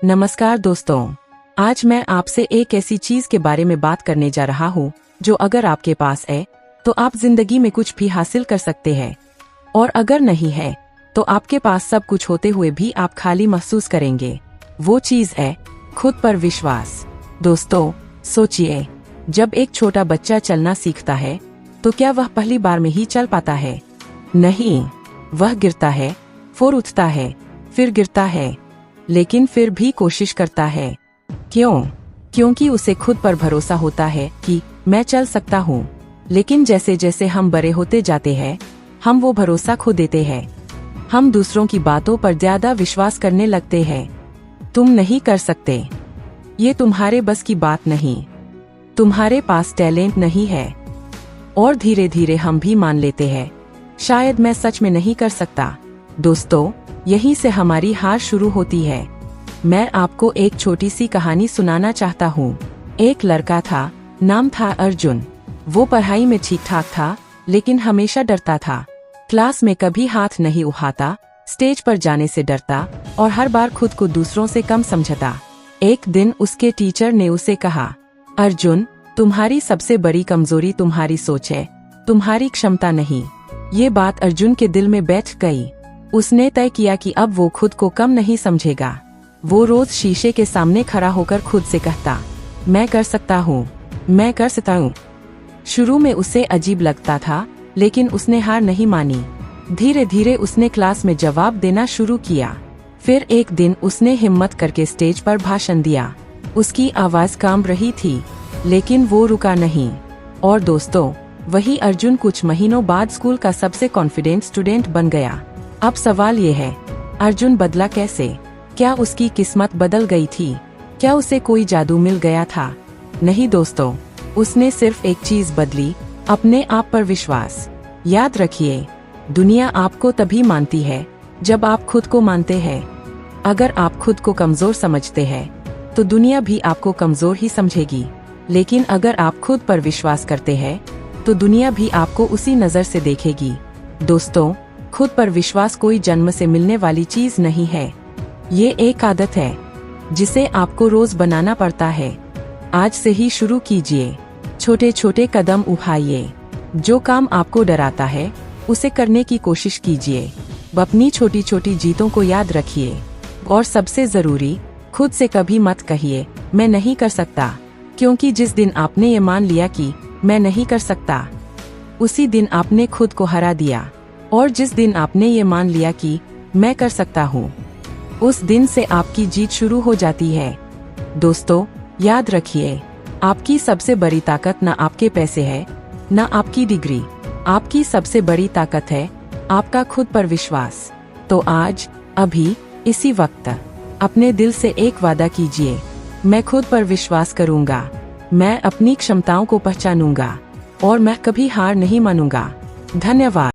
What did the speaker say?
नमस्कार दोस्तों, आज मैं आपसे एक ऐसी चीज के बारे में बात करने जा रहा हूँ जो अगर आपके पास है तो आप जिंदगी में कुछ भी हासिल कर सकते हैं, और अगर नहीं है तो आपके पास सब कुछ होते हुए भी आप खाली महसूस करेंगे। वो चीज है खुद पर विश्वास। दोस्तों सोचिए, जब एक छोटा बच्चा चलना सीखता है तो क्या वह पहली बार में ही चल पाता है? नहीं, वह गिरता है, फिर उठता है, फिर गिरता है, लेकिन फिर भी कोशिश करता है। क्यों? क्योंकि उसे खुद पर भरोसा होता है कि मैं चल सकता हूँ। लेकिन जैसे जैसे हम बड़े होते जाते हैं, हम वो भरोसा खो देते हैं। हम दूसरों की बातों पर ज्यादा विश्वास करने लगते हैं। तुम नहीं कर सकते, ये तुम्हारे बस की बात नहीं, तुम्हारे पास टैलेंट नहीं है। और धीरे धीरे हम भी मान लेते हैं, शायद मैं सच में नहीं कर सकता। दोस्तों, यहीं से हमारी हार शुरू होती है। मैं आपको एक छोटी सी कहानी सुनाना चाहता हूँ। एक लड़का था, नाम था अर्जुन। वो पढ़ाई में ठीक ठाक था, लेकिन हमेशा डरता था। क्लास में कभी हाथ नहीं उठाता, स्टेज पर जाने से डरता और हर बार खुद को दूसरों से कम समझता। एक दिन उसके टीचर ने उसे कहा, अर्जुन, तुम्हारी सबसे बड़ी कमजोरी तुम्हारी सोच है, तुम्हारी क्षमता नहीं। ये बात अर्जुन के दिल में बैठ गई। उसने तय किया कि अब वो खुद को कम नहीं समझेगा। वो रोज शीशे के सामने खड़ा होकर खुद से कहता, मैं कर सकता हूँ, मैं कर सकता हूँ। शुरू में उसे अजीब लगता था, लेकिन उसने हार नहीं मानी। धीरे धीरे उसने क्लास में जवाब देना शुरू किया। फिर एक दिन उसने हिम्मत करके स्टेज पर भाषण दिया। उसकी आवाज कांप रही थी, लेकिन वो रुका नहीं। और दोस्तों, वही अर्जुन कुछ महीनों बाद स्कूल का सबसे कॉन्फिडेंट स्टूडेंट बन गया। अब सवाल ये है, अर्जुन बदला कैसे? क्या उसकी किस्मत बदल गई थी? क्या उसे कोई जादू मिल गया था? नहीं दोस्तों, उसने सिर्फ एक चीज बदली, अपने आप पर विश्वास। याद रखिए, दुनिया आपको तभी मानती है जब आप खुद को मानते हैं। अगर आप खुद को कमजोर समझते हैं तो दुनिया भी आपको कमजोर ही समझेगी। लेकिन अगर आप खुद पर विश्वास करते हैं तो दुनिया भी आपको उसी नजर से देखेगी। दोस्तों, खुद पर विश्वास कोई जन्म से मिलने वाली चीज नहीं है। ये एक आदत है जिसे आपको रोज बनाना पड़ता है। आज से ही शुरू कीजिए, छोटे छोटे कदम उठाइए। जो काम आपको डराता है उसे करने की कोशिश कीजिए। अपनी छोटी छोटी जीतों को याद रखिए। और सबसे जरूरी, खुद से कभी मत कहिए मैं नहीं कर सकता, क्योंकि जिस दिन आपने ये मान लिया कि मैं नहीं कर सकता, उसी दिन आपने खुद को हरा दिया। और जिस दिन आपने ये मान लिया कि मैं कर सकता हूँ, उस दिन से आपकी जीत शुरू हो जाती है। दोस्तों, याद रखिए, आपकी सबसे बड़ी ताकत न आपके पैसे है, न आपकी डिग्री। आपकी सबसे बड़ी ताकत है आपका खुद पर विश्वास। तो आज, अभी, इसी वक्त अपने दिल से एक वादा कीजिए, मैं खुद पर विश्वास करूंगा, मैं अपनी क्षमताओं को पहचानूंगा और मैं कभी हार नहीं मानूंगा। धन्यवाद।